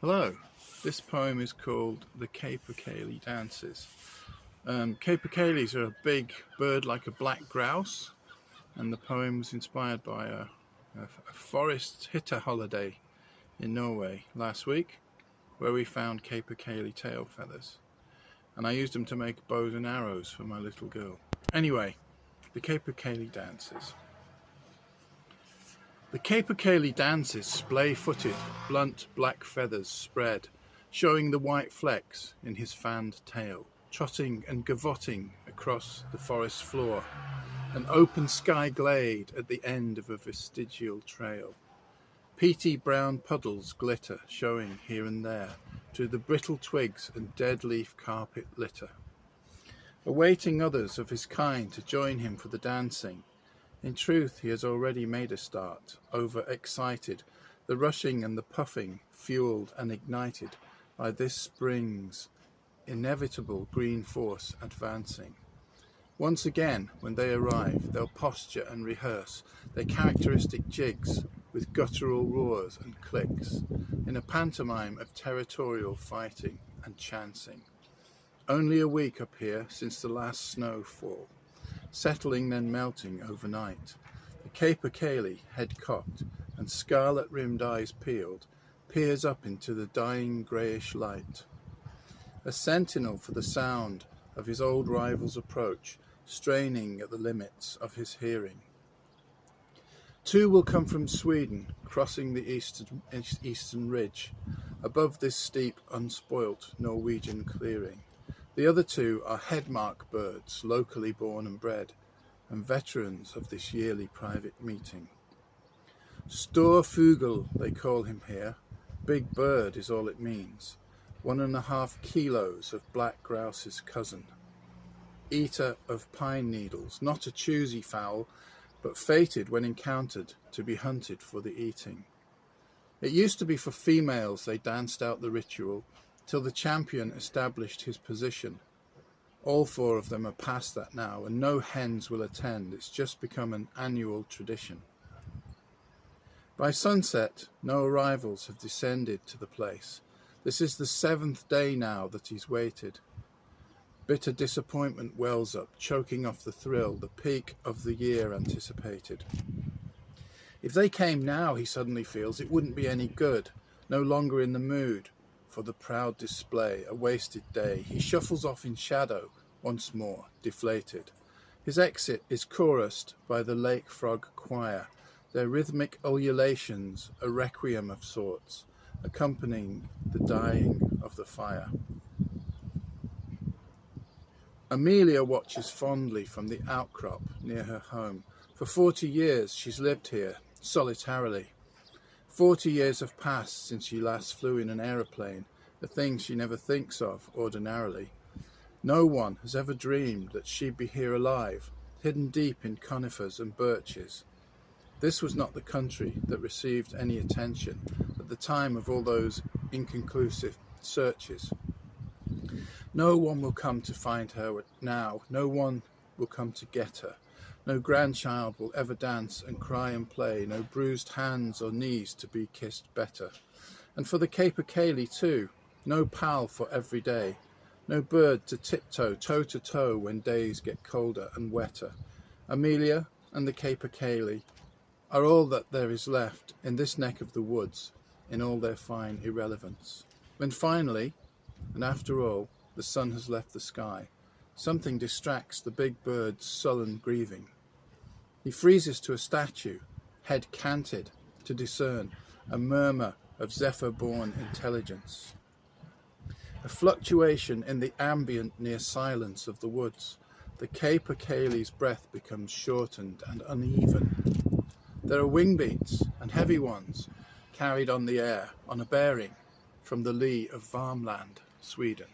Hello, this poem is called The Capercaillie Dances. Capercaillies are a big bird like a black grouse, and the poem was inspired by a forest hitter holiday in Norway last week, where we found Capercaillie tail feathers, and I used them to make bows and arrows for my little girl. Anyway, the Capercaillie Dances. The Capercaillie dances, splay-footed, blunt black feathers spread, showing the white flecks in his fanned tail, trotting and gavoting across the forest floor, an open sky glade at the end of a vestigial trail. Peaty brown puddles glitter, showing here and there through the brittle twigs and dead leaf carpet litter. Awaiting others of his kind to join him for the dancing. In truth, he has already made a start, over-excited, the rushing and the puffing fueled and ignited by this spring's inevitable green force advancing. Once again, when they arrive, they'll posture and rehearse their characteristic jigs with guttural roars and clicks, in a pantomime of territorial fighting and chancing. Only a week up here since the last snowfall, settling then melting overnight. The Capercaillie, head cocked and scarlet-rimmed eyes peeled, peers up into the dying greyish light. A sentinel for the sound of his old rival's approach, straining at the limits of his hearing. Two will come from Sweden, crossing the eastern ridge, above this steep, unspoilt Norwegian clearing. The other two are Hedmark birds, locally born and bred, and veterans of this yearly private meeting. Storfugel, they call him here. Big bird is all it means. 1.5 kilos of black grouse's cousin. Eater of pine needles, not a choosy fowl, but fated when encountered to be hunted for the eating. It used to be for females they danced out the ritual, till the champion established his position. All 4 of them are past that now, and no hens will attend. It's just become an annual tradition. By sunset, no arrivals have descended to the place. This is the 7th day now that he's waited. Bitter disappointment wells up, choking off the thrill, the peak of the year anticipated. If they came now, he suddenly feels, it wouldn't be any good, no longer in the mood for the proud display, a wasted day. He shuffles off in shadow, once more, deflated. His exit is chorused by the lake frog choir, their rhythmic ululations, a requiem of sorts, accompanying the dying of the fire. Amelia watches fondly from the outcrop near her home. For 40 years she's lived here, solitarily. 40 years have passed since she last flew in an aeroplane, a thing she never thinks of ordinarily. No one has ever dreamed that she'd be here alive, hidden deep in conifers and birches. This was not the country that received any attention at the time of all those inconclusive searches. No one will come to find her now, no one will come to get her. No grandchild will ever dance and cry and play, no bruised hands or knees to be kissed better. And for the Capercaillie too, no pal for every day, no bird to tiptoe toe to toe when days get colder and wetter. Amelia and the Capercaillie are all that there is left in this neck of the woods, in all their fine irrelevance. When finally, and after all, the sun has left the sky, something distracts the big bird's sullen grieving. He freezes to a statue, head canted, to discern a murmur of zephyr-born intelligence. A fluctuation in the ambient near silence of the woods. The Capercaillie's breath becomes shortened and uneven. There are wing beats, and heavy ones, carried on the air, on a bearing from the lee of Värmland, Sweden.